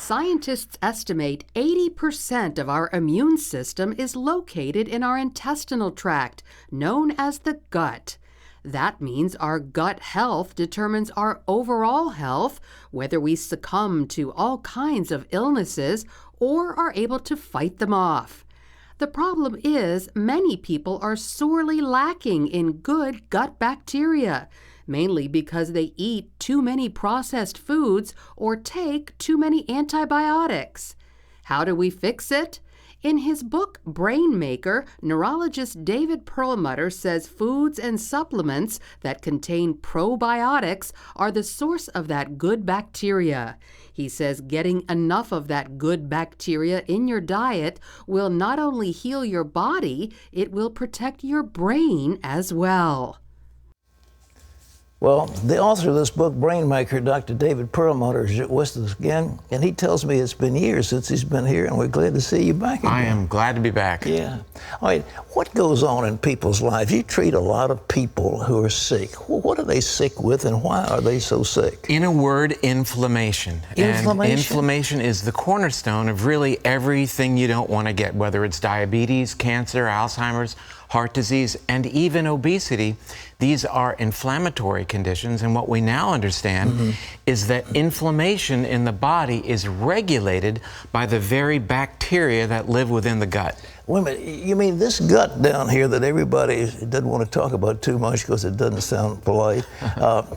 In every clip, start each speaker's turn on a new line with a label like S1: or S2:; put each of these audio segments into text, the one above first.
S1: Scientists estimate 80% of our immune system is located in our intestinal tract, known as the gut. That means our gut health determines our overall health, whether we succumb to all kinds of illnesses or are able to fight them off. The problem is many people are sorely lacking in good gut bacteria, mainly because they eat too many processed foods or take too many antibiotics. How do we fix it? In his book, Brain Maker, neurologist David Perlmutter says foods and supplements that contain probiotics are the source of that good bacteria. He says getting enough of that good bacteria in your diet will not only heal your body, it will protect your brain as well.
S2: Well, the author of this book, Brain Maker, Dr. David Perlmutter, is with us again, and he tells me it's been years since he's been here, and we're glad to see you back again.
S3: I am glad to be back.
S2: Yeah. All right, what goes on in people's lives? You treat a lot of people who are sick. What are they sick with, and why are they so sick?
S3: In a word, inflammation.
S2: Inflammation?
S3: And inflammation is the cornerstone of really everything you don't want to get, whether it's diabetes, cancer, Alzheimer's, heart disease, and even obesity. These are inflammatory conditions, and what we now understand is that inflammation in the body is regulated by the very bacteria that live within the gut.
S2: Wait a minute, you mean this gut down here that everybody doesn't want to talk about too much because it doesn't sound polite,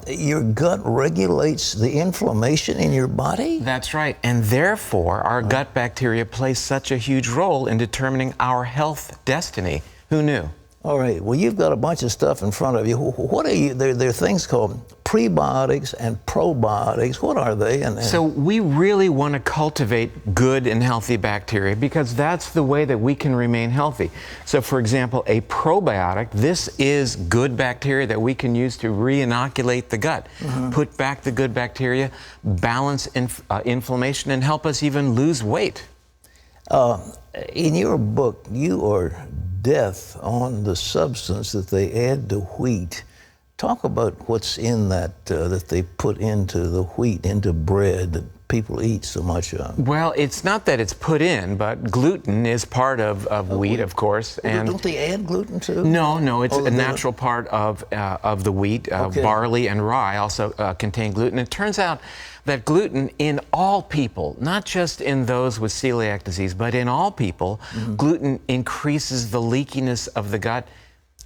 S2: your gut regulates the inflammation in your body?
S3: That's right, and therefore our gut bacteria plays such a huge role in determining our health destiny. Who knew?
S2: All right. Well, you've got a bunch of stuff in front of you. What are you? There are things called prebiotics and probiotics. What are they?
S3: So we really want to cultivate good and healthy bacteria because that's the way that we can remain healthy. So, for example, a probiotic, this is good bacteria that we can use to re-inoculate the gut, put back the good bacteria, balance inflammation, and help us even lose weight.
S2: In your book, you are death on the substance that they add to wheat. Talk about what's in that that they put into the wheat, into bread that people eat so much of.
S3: Well, it's not that it's put in, but gluten is part of wheat, of course.
S2: And don't they add gluten too?
S3: No, it's a natural part of the wheat. Barley and rye also contain gluten. It turns out that gluten in all people, not just in those with celiac disease, but in all people, gluten increases the leakiness of the gut,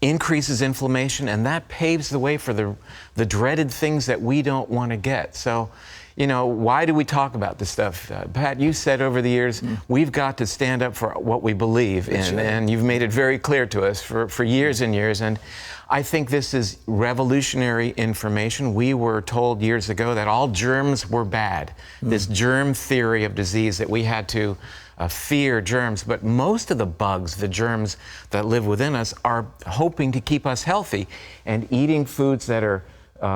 S3: increases inflammation, and that paves the way for the dreaded things that we don't want to get. So, you know, why do we talk about this stuff? Pat, you said over the years, we've got to stand up for what we believe in, and you've made it very clear to us for years and years. And I think this is revolutionary information. We were told years ago that all germs were bad, this germ theory of disease, that we had to fear germs. But most of the bugs, the germs that live within us, are hoping to keep us healthy. And eating foods that are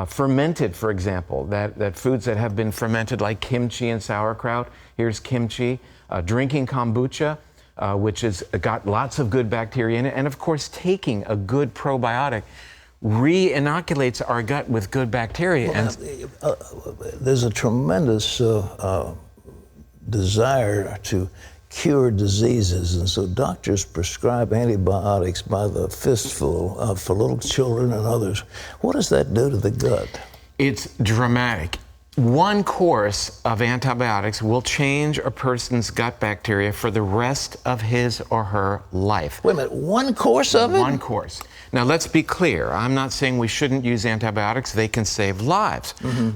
S3: fermented, for example, that foods that have been fermented, like kimchi and sauerkraut. Here's kimchi. Drinking kombucha, which has got lots of good bacteria in it, and of course taking a good probiotic re-inoculates our gut with good bacteria.
S2: Well, there's a tremendous desire to cure diseases, and so doctors prescribe antibiotics by the fistful for little children and others. What does that do to the gut?
S3: It's dramatic. One course of antibiotics will change a person's gut bacteria for the rest of his or her life.
S2: Wait a minute, one course of it?
S3: One course. Now, let's be clear. I'm not saying we shouldn't use antibiotics. They can save lives.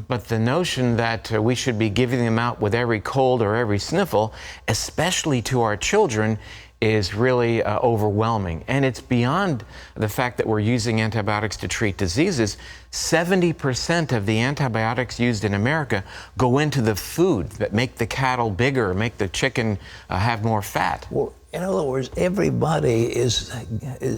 S3: But the notion that we should be giving them out with every cold or every sniffle, especially to our children, is really overwhelming. And it's beyond the fact that we're using antibiotics to treat diseases. 70% of the antibiotics used in America go into the food that make the cattle bigger, make the chicken have more fat.
S2: Well, in other words, everybody is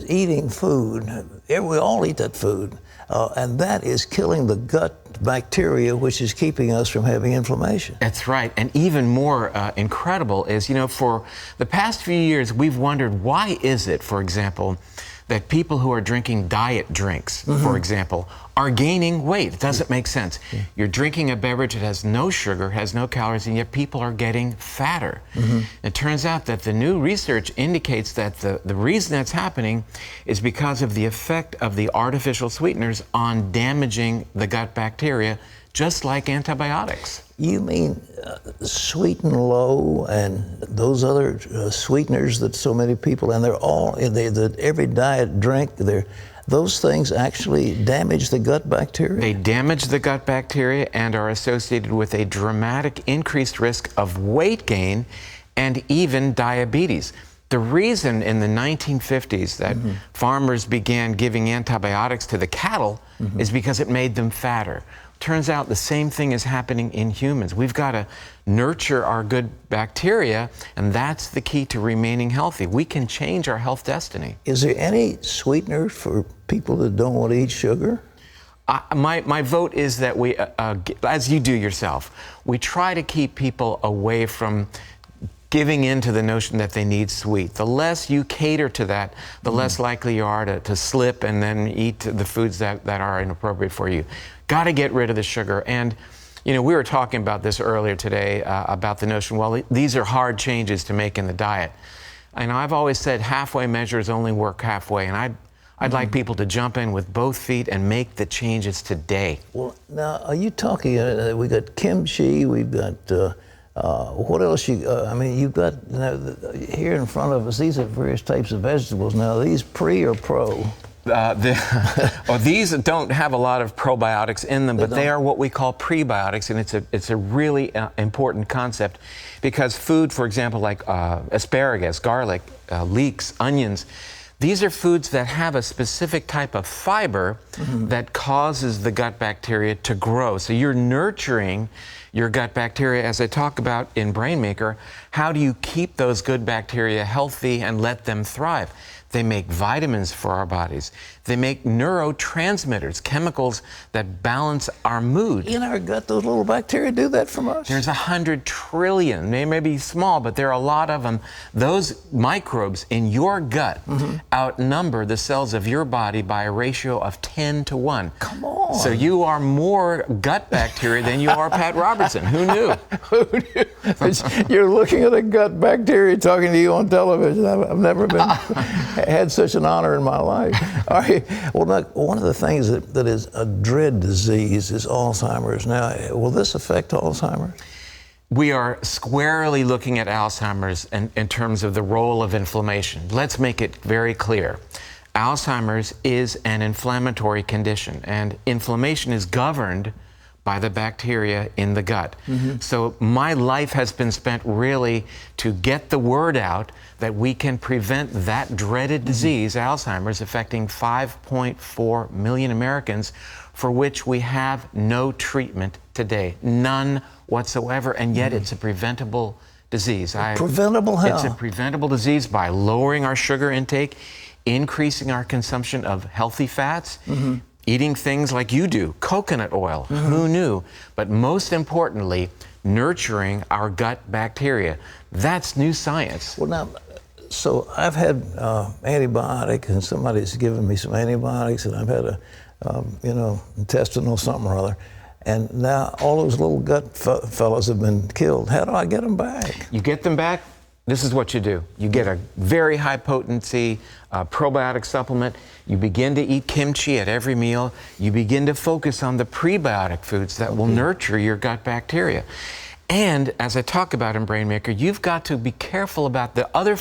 S2: eating food. We all eat that food. And that is killing the gut bacteria, which is keeping us from having inflammation.
S3: That's right. And even more incredible is, you know, for the past few years, we've wondered, why is it, for example, that people who are drinking diet drinks, for example, are gaining weight. It doesn't make sense. You're drinking a beverage that has no sugar, has no calories, and yet people are getting fatter. It turns out that the new research indicates that the reason that's happening is because of the effect of the artificial sweeteners on damaging the gut bacteria, just like antibiotics.
S2: You mean Sweet and Low and those other sweeteners that so many people, and they're all, every diet drink, those things actually damage the gut bacteria?
S3: They damage the gut bacteria and are associated with a dramatic increased risk of weight gain and even diabetes. The reason in the 1950s that farmers began giving antibiotics to the cattle is because it made them fatter. Turns out the same thing is happening in humans. We've got to nurture our good bacteria, and that's the key to remaining healthy. We can change our health destiny.
S2: Is there any sweetener for people that don't want to eat sugar?
S3: My vote is that we, as you do yourself, we try to keep people away from giving in to the notion that they need sweet. The less you cater to that, the less likely you are to slip and then eat the foods that are inappropriate for you. Got to get rid of the sugar. And, you know, we were talking about this earlier today about the notion, well, these are hard changes to make in the diet. And I've always said halfway measures only work halfway. And I'd like people to jump in with both feet and make the changes today.
S2: Well, now, are you talking, we got kimchi, we've got, what else I mean, you've got, here in front of us, these are various types of vegetables. Now, are these pre or pro?
S3: These don't have a lot of probiotics in them, but they are what we call prebiotics, and it's a really important concept because food, for example, like asparagus, garlic, leeks, onions, these are foods that have a specific type of fiber that causes the gut bacteria to grow. So you're nurturing your gut bacteria, as I talk about in Brainmaker. How do you keep those good bacteria healthy and let them thrive? They make vitamins for our bodies. They make neurotransmitters, chemicals that balance our mood.
S2: In our gut, those little bacteria do that from us?
S3: There's 100 trillion. They may be small, but there are a lot of them. Those microbes in your gut outnumber the cells of your body by a ratio of 10 to 1.
S2: Come on.
S3: So you are more gut bacteria than you are Pat Robertson. Who knew?
S2: Who knew? You're looking at a gut bacteria talking to you on television. I've never been had such an honor in my life. All right. Well, now, one of the things that is a dread disease is Alzheimer's. Now, will this affect Alzheimer's?
S3: We are squarely looking at Alzheimer's in terms of the role of inflammation. Let's make it very clear. Alzheimer's is an inflammatory condition, and inflammation is governed by the bacteria in the gut. So my life has been spent really to get the word out that we can prevent that dreaded disease, Alzheimer's, affecting 5.4 million Americans, for which we have no treatment today. None whatsoever, and yet it's a preventable disease.
S2: Preventable how?
S3: It's a preventable disease by lowering our sugar intake, increasing our consumption of healthy fats, eating things like you do, coconut oil, who knew? But most importantly, nurturing our gut bacteria. That's new science.
S2: Well, now, so I've had antibiotics, and somebody's given me some antibiotics, and I've had a, intestinal something or other. And now all those little gut fellows have been killed. How do I get them back?
S3: You get them back, this is what you do. You get a very high potency probiotic supplement. You begin to eat kimchi at every meal. You begin to focus on the prebiotic foods that will nurture your gut bacteria. And as I talk about in Brainmaker, you've got to be careful about the other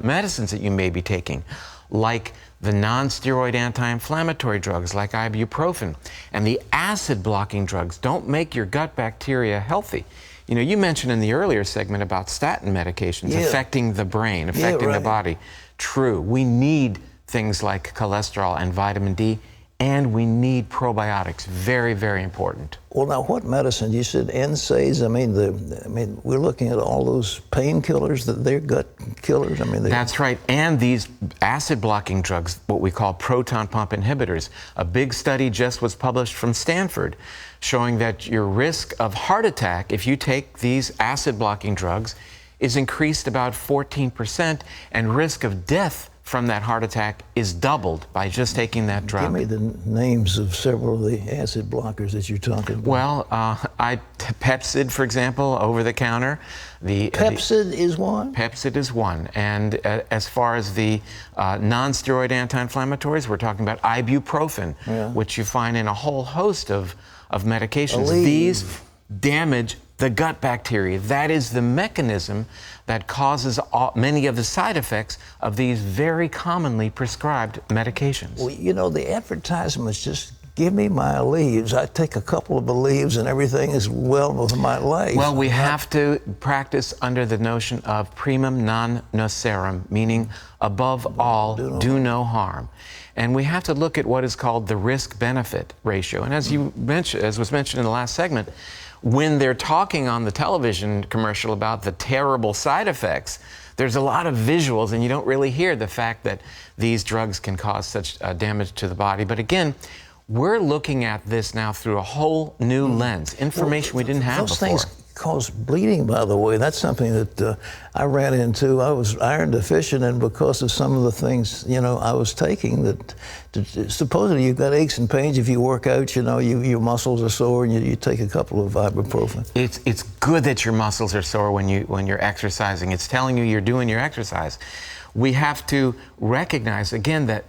S3: medicines that you may be taking, like the non-steroid anti-inflammatory drugs like ibuprofen and the acid-blocking drugs. Don't make your gut bacteria healthy. You know, you mentioned in the earlier segment about statin medications affecting the brain, affecting the body. True. We need things like cholesterol and vitamin D, and we need probiotics. Very, very important.
S2: Well, now, what medicine? You said NSAIDs. I mean, we're looking at all those painkillers that they're gut killers.
S3: That's right. And these acid-blocking drugs, what we call proton pump inhibitors. A big study just was published from Stanford showing that your risk of heart attack, if you take these acid-blocking drugs, is increased about 14%, and risk of death from that heart attack is doubled by just taking that drug.
S2: Give me the names of several of the acid blockers that you're talking about.
S3: Well, Pepsid, for example, over the counter.
S2: Pepsid is one?
S3: Pepsid is one. And as far as the non-steroid anti-inflammatories, we're talking about ibuprofen, which you find in a whole host of medications. These damage the gut bacteria. That is the mechanism that causes many of the side effects of these very commonly prescribed medications.
S2: Well, you know, the advertisements just give me my leaves. I take a couple of the leaves and everything is well with my life.
S3: Well, we have to practice under the notion of primum non nocere, meaning above all, do no harm. And we have to look at what is called the risk-benefit ratio. And as you mentioned, as was mentioned in the last segment, when they're talking on the television commercial about the terrible side effects, there's a lot of visuals, and you don't really hear the fact that these drugs can cause such damage to the body. But again, we're looking at this now through a whole new lens, information we didn't have before.
S2: Those things cause bleeding, by the way. That's something that I ran into. I was iron deficient, and because of some of the things, you know, I was taking, that supposedly you've got aches and pains if you work out, you know, your muscles are sore, and you take a couple of ibuprofen.
S3: It's good that your muscles are sore when you're exercising. It's telling you you're doing your exercise. We have to recognize, again, that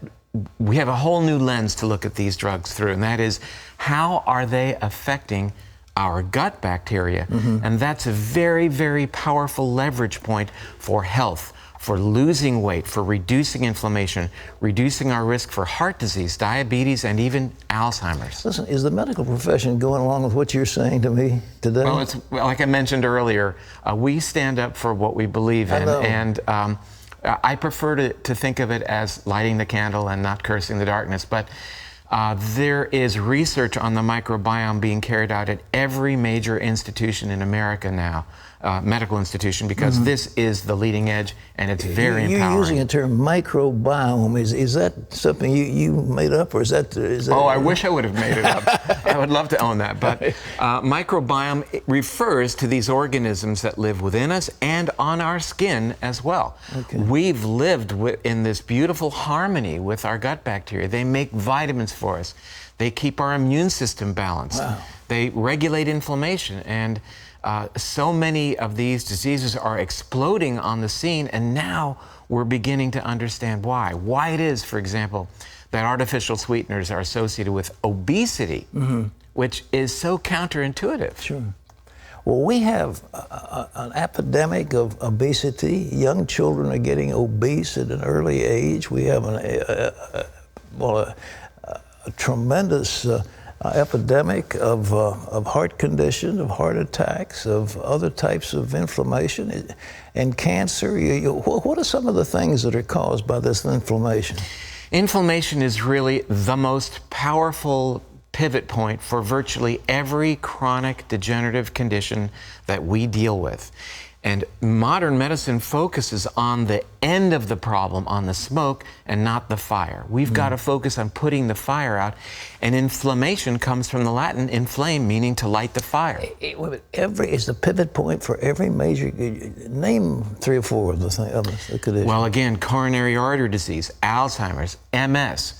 S3: we have a whole new lens to look at these drugs through, and that is, how are they affecting our gut bacteria? And that's a very, very powerful leverage point for health, for losing weight, for reducing inflammation, reducing our risk for heart disease, diabetes, and even Alzheimer's.
S2: Listen, is the medical profession going along with what you're saying to me today?
S3: Well, like I mentioned earlier, we stand up for what we believe in, and I prefer to think of it as lighting the candle and not cursing the darkness. But there is research on the microbiome being carried out at every major institution in America now, medical institution, because this is the leading edge, and it's very empowering.
S2: You're using the term microbiome. Is that something you made up, or is that?
S3: Oh, I wish I would have made it up. I would love to own that. But microbiome refers to these organisms that live within us and on our skin as well. We've lived in this beautiful harmony with our gut bacteria. They make vitamins for us. They keep our immune system balanced. They regulate inflammation, and so many of these diseases are exploding on the scene, and now we're beginning to understand why. Why it is, for example, that artificial sweeteners are associated with obesity, which is so counterintuitive.
S2: Sure. Well, we have an epidemic of obesity. Young children are getting obese at an early age. We have a tremendous epidemic of heart conditions, of heart attacks, of other types of inflammation and cancer. What are some of the things that are caused by this inflammation?
S3: Inflammation is really the most powerful pivot point for virtually every chronic degenerative condition that we deal with. And modern medicine focuses on the end of the problem, on the smoke, and not the fire. We've got to focus on putting the fire out. And inflammation comes from the Latin inflame, meaning to light the fire.
S2: Is the pivot point for every major, name 3 or 4 of the conditions.
S3: Well, again, coronary artery disease, Alzheimer's, MS,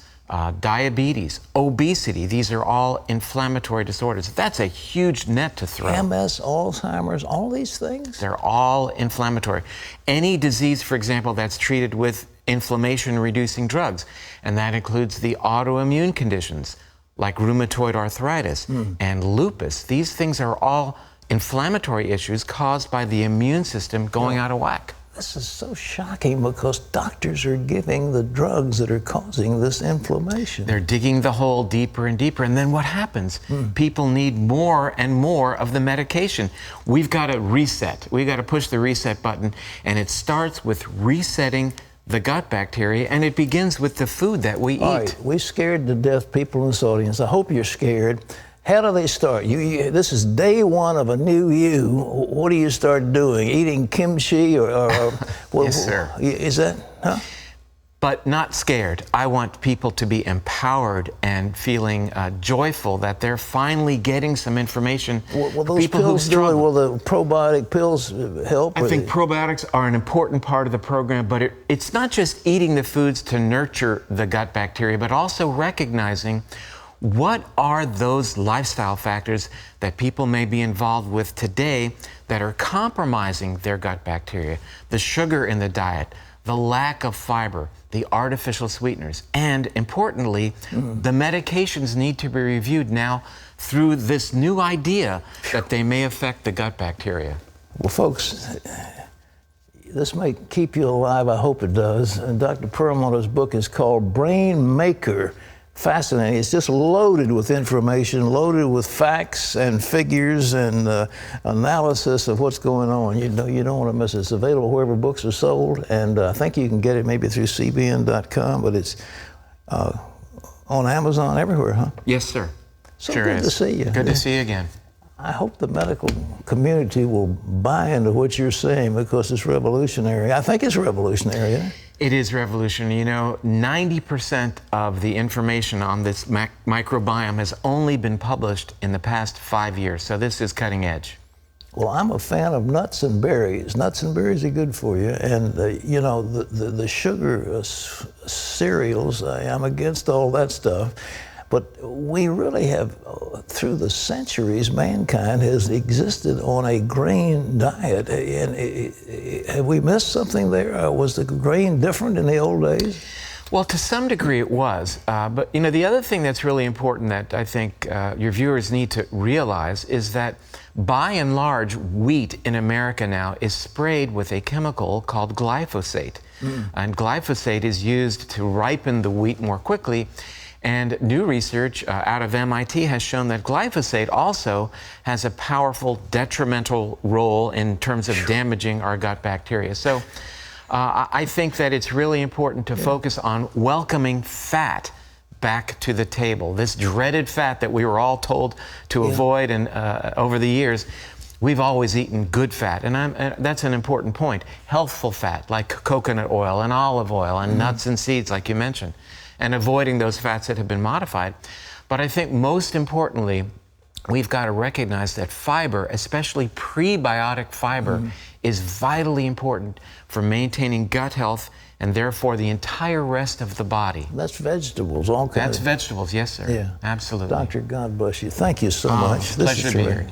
S3: diabetes, obesity. These are all inflammatory disorders. That's a huge net to throw.
S2: MS, Alzheimer's, all these things?
S3: They're all inflammatory. Any disease, for example, that's treated with inflammation-reducing drugs, and that includes the autoimmune conditions like rheumatoid arthritis and lupus. These things are all inflammatory issues caused by the immune system going out of whack.
S2: This is so shocking, because doctors are giving the drugs that are causing this inflammation.
S3: They're digging the hole deeper and deeper, and then what happens? People need more and more of the medication. We've got to reset. We've got to push the reset button, and it starts with resetting the gut bacteria, and it begins with the food that we eat.
S2: All right, we scared to death people in this audience. I hope you're scared. How do they start? This is day one of a new you. What do you start doing? Eating kimchi or what?
S3: Yes, sir.
S2: Is that, huh?
S3: but not scared. I want people to be empowered and feeling joyful that they're finally getting some information.
S2: Will those pills do it? Will the probiotic pills help?
S3: I think probiotics are an important part of the program, but it's not just eating the foods to nurture the gut bacteria, but also recognizing what are those lifestyle factors that people may be involved with today that are compromising their gut bacteria. The sugar in the diet, the lack of fiber, the artificial sweeteners, and importantly, the medications need to be reviewed now through this new idea that they may affect the gut bacteria.
S2: Well, folks, this may keep you alive. I hope it does. And Dr. Perlmutter's book is called Brain Maker. Fascinating. It's just loaded with information, loaded with facts and figures and analysis of what's going on. You don't want to miss it. It's available wherever books are sold, and I think you can get it maybe through cbn.com, but it's on Amazon everywhere, huh?
S3: Yes, sir.
S2: So sure good to see you.
S3: Good to see you again.
S2: I hope the medical community will buy into what you're saying because it's revolutionary. I think it's revolutionary. Eh?
S3: It is revolutionary. You know, 90% of the information on this microbiome has only been published in the past 5 years, so this is cutting edge.
S2: Well, I'm a fan of nuts and berries. Nuts and berries are good for you. And, you know, the sugar cereals, I'm against all that stuff. But we really have, through the centuries, mankind has existed on a grain diet. And have we missed something there? Was the grain different in the old days?
S3: Well, to some degree it was. But, you know, the other thing that's really important that I think your viewers need to realize is that, by and large, wheat in America now is sprayed with a chemical called glyphosate. And glyphosate is used to ripen the wheat more quickly. And new research out of MIT has shown that glyphosate also has a powerful detrimental role in terms of damaging our gut bacteria. So I think that it's really important to focus on welcoming fat back to the table. This dreaded fat that we were all told to avoid, and over the years, we've always eaten good fat, and that's an important point. Healthful fat, like coconut oil and olive oil and nuts and seeds, like you mentioned, and avoiding those fats that have been modified. But I think most importantly, we've got to recognize that fiber, especially prebiotic fiber, is vitally important for maintaining gut health and therefore the entire rest of the body.
S2: That's vegetables, all kinds.
S3: That's vegetables, yes, sir.
S2: Yeah.
S3: Absolutely.
S2: Doctor, God bless you. Thank you so much.
S3: Pleasure to be here.